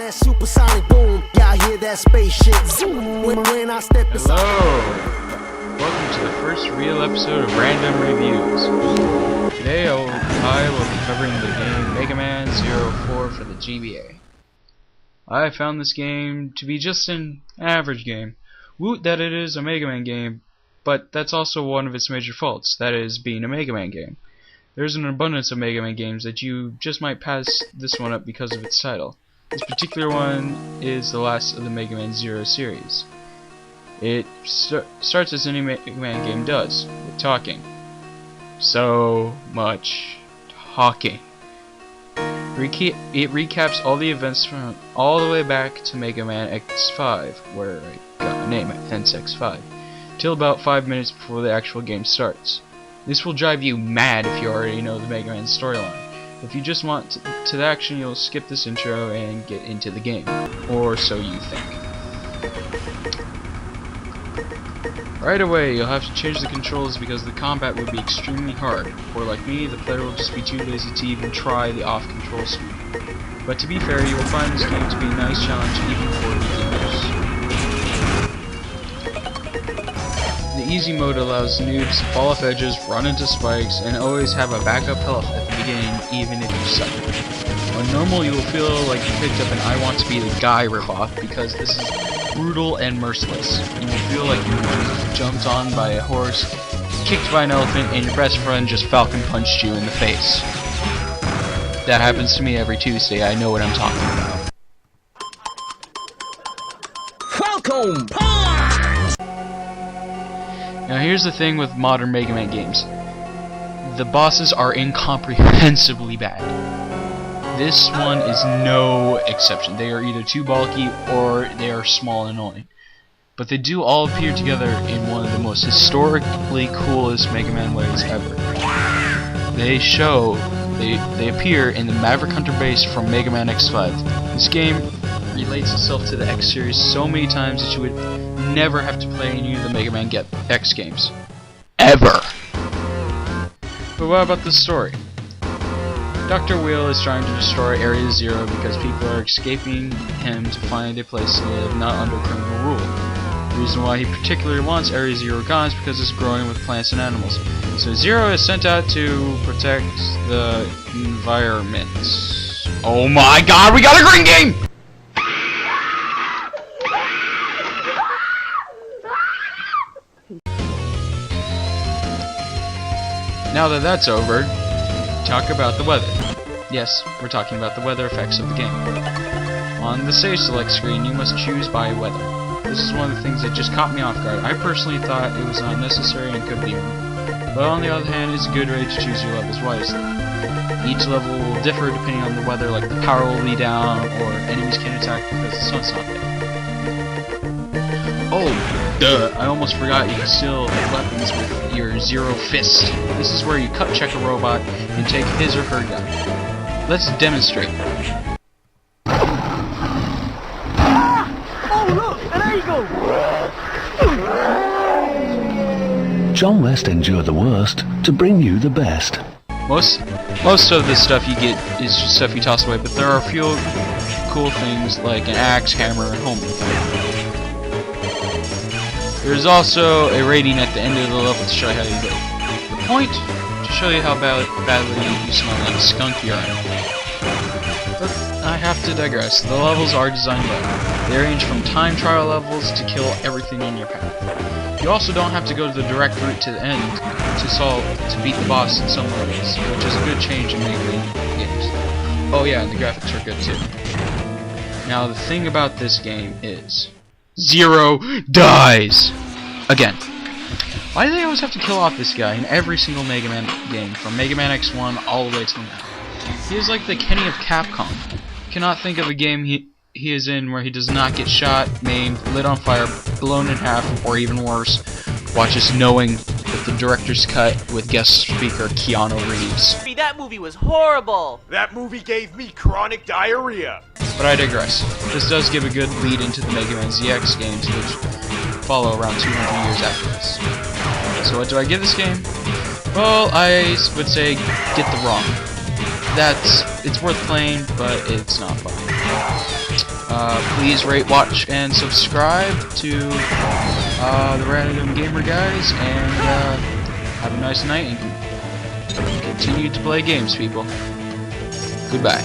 that supersonic boom. Y'all hear that spaceship zoom when I step inside. Hello! Welcome to the first real episode of Random Reviews. Today I will be covering the game Mega Man 04 for the GBA. I found this game to be just an average game. Woot that it is a Mega Man game, but that's also one of its major faults, that is, being a Mega Man game. There's an abundance of Mega Man games that you just might pass this one up because of its title. This particular one is the last of the Mega Man 0 series. It starts as any Mega Man game does, with talking. So much talking. It recaps all the events from all the way back to Mega Man X-5, where I got my name, hence X-5, till about 5 minutes before the actual game starts. This will drive you mad if you already know the Mega Man storyline. If you just want to the action, you'll skip this intro and get into the game. Or so you think. Right away, you'll have to change the controls because the combat would be extremely hard. Or like me, the player will just be too lazy to even try the off-control speed. But to be fair, you will find this game to be a nice challenge even for beginners. The easy mode allows noobs to fall off edges, run into spikes, and always have a backup health at the beginning, even if you suck. On normal, you will feel like you picked up an I Want to Be the Guy ripoff because this is brutal and merciless. You will feel like you were just jumped on by a horse, kicked by an elephant, and your best friend just falcon punched you in the face. That happens to me every Tuesday. I know what I'm talking about. Falcon punch! Now here's the thing with modern Mega Man games. The bosses are incomprehensibly bad. This one is no exception. They are either too bulky or they are small and annoying. But they do all appear together in one of the most historically coolest Mega Man ways ever. They appear in the Maverick Hunter base from Mega Man X-5. This game relates itself to the X series so many times that you would never have to play any of the Mega Man X games. Ever! But what about the story? Dr. Wheel is trying to destroy Area Zero because people are escaping him to find a place to live not under criminal rule. The reason why he particularly wants Area Zero gone is because it's growing with plants and animals. So Zero is sent out to protect the environment. Oh my god, we got a green game! Now that that's over, talk about the weather. Yes, we're talking about the weather effects of the game. On the stage select screen, you must choose by weather. This is one of the things that just caught me off guard. I personally thought it was not necessary and could be removed. But on the other hand, it's a good way to choose your levels wisely. Each level will differ depending on the weather, like the power will be down, or enemies can attack because the sun's not there. Oh, duh, I almost forgot you can steal weapons with your Zero Fist. This is where you cut check a robot and take his or her gun. Let's demonstrate. Oh look, an eagle! John West endured the worst to bring you the best. Most of the stuff you get is just stuff you toss away, but there are a few cool things like an axe, hammer, and homing. There's also a rating at the end of the level to show you how you do it. The point? To show you how badly you smell like skunk urine. But I have to digress. The levels are designed well. They range from time trial levels to kill everything in your path. You also don't have to go to the direct route to the end to beat the boss in some levels, which is a good change in Mega Man games. Oh yeah, and the graphics are good too. Now the thing about this game is Zero dies! Again. Why do they always have to kill off this guy in every single Mega Man game, from Mega Man X1 all the way till now? He is like the Kenny of Capcom. I cannot think of a game he is in where he does not get shot, maimed, lit on fire, blown in half, or even worse, while just knowing that the director's cut with guest speaker Keanu Reeves. That movie was horrible! That movie gave me chronic diarrhea! But I digress. This does give a good lead into the Mega Man ZX games, which follow around 200 years after this. So what do I give this game? Well, I would say get the ROM. it's worth playing, but it's not fun. Please rate, watch, and subscribe to the Random Gamer guys, and have a nice night, and continue to play games, people. Goodbye.